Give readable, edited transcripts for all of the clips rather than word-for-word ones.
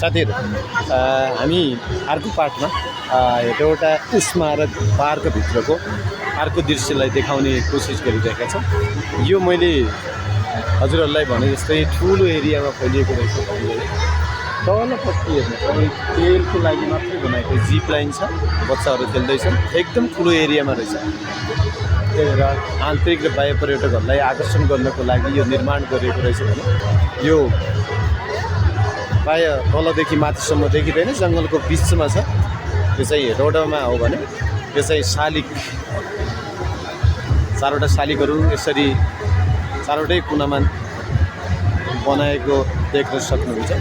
साथीहरू हामी अर्को पार्टमा एउटा स्मारक पार्कभित्रको अर्को दृश्यलाई देखाउने कोसिस गरिरहेका छौँ। यो मैले हजुरहरूलाई भने जस्तै ठुलो एरियामा फैलिएको रहेछ। तलपट्टि हेर्नुहोस्, तेलको लागि मात्रै बनाएको जिप लाइन छ, बच्चाहरू खेल्दैछन्, एकदम ठुलो एरियामा रहेछ। त्यही भएर आन्तरिक र बाह्य पर्यटकहरूलाई आकर्षण गर्नको लागि यो निर्माण गरिएको रहेछ भने यो प्राय तलदेखि माथिसम्म देखिँदैन, जङ्गलको बिचमा छ। यो चाहिँ रोडमा हो भने यो चाहिँ शालिग, चारवटा शालिगहरू यसरी चारवटै कुनामा बनाएको देख्न सक्नुहुन्छ।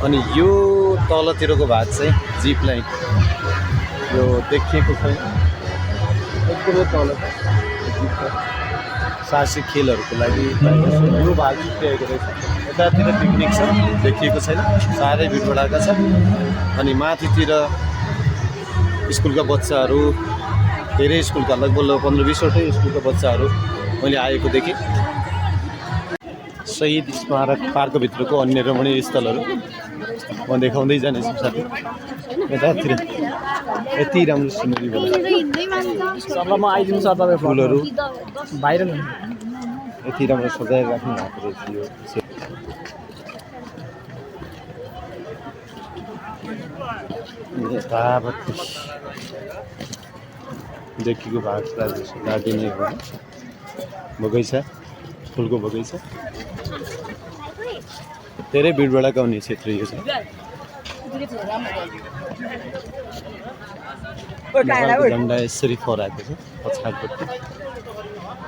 अनि यो तलतिरको भाग चाहिँ जिप लाइन, यो देखिएको छैन, एकदमै तल साहसिक खेलहरूको लागि यो भाग छुट्याएको रहेछ। यतातिर पिकनिक छ, देखिएको छैन, साह्रै भिडभाडका छ। अनि माथितिर स्कुलका बच्चाहरू, धेरै स्कुलका लगभग 15-20वटै स्कुलका बच्चाहरू मैले आएको देखेँ। शहीद स्मारक पार्कभित्रको अन्य रमणीय स्थलहरू म देखाउँदै जानेछु साथी। यतातिर यति राम्रो सिनेरी बनाएको, फुलहरू यति राम्रो सजाएर राख्नु भएको रहेछ। यो यतापट्टि देखिएको भाग गार्डनै हो, बगैँचा, फुलको बगैँचा। धेरै भिडभाडका हुने क्षेत्र यो छ। झन्डा यसरी फहराएको छ पछाडिपट्टि।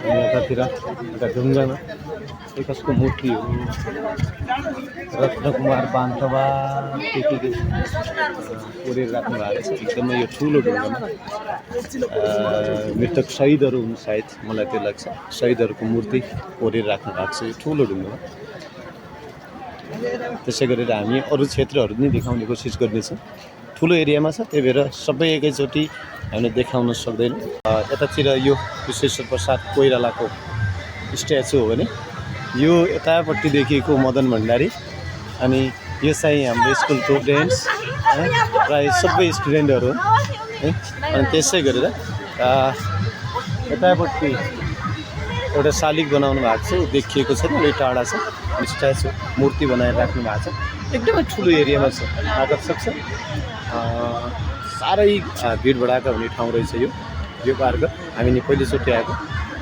अनि यतातिर एउटा ढुङ्गामा कसको मूर्ति हो, रत्नकुमार बान्तवा त्यतिकै कोरेर राख्नु भएको छ। एकदमै यो ठुलो ढुङ्गामा मृतक शहीदहरू हुन् सायद, मलाई त्यो लाग्छ। शहीदहरूको मूर्ति कोरेर राख्नु भएको छ यो ठुलो ढुङ्गामा। त्यसै गरेर हामी अरू क्षेत्रहरू पनि देखाउने कोसिस गर्नेछौँ। ठुलो एरियामा छ, त्यही भएर सबै एकैचोटि हामीले देखाउन सक्दैनौँ। यतातिर यो विश्वेश्वर प्रसाद कोइरालाको स्ट्याचु हो भने यो यतापट्टि देखिएको मदन भण्डारी। अनि यो चाहिँ हाम्रो स्कुलको स्टुडेन्ट्स, प्रायः सबै स्टुडेन्टहरू है। अनि त्यसै गरेर यतापट्टि एउटा शालिग बनाउनु भएको छ, देखिएको छैन, अलि टाढा छ। स्ट्याचु मूर्ति बनाएर राख्नु भएको छ, एकदमै ठुलो एरियामा छ, आकर्षक छ। साह्रै भिडभाडका हुने ठाउँ रहेछ यो पार्क। हामी नि पहिलोचोटि आएको।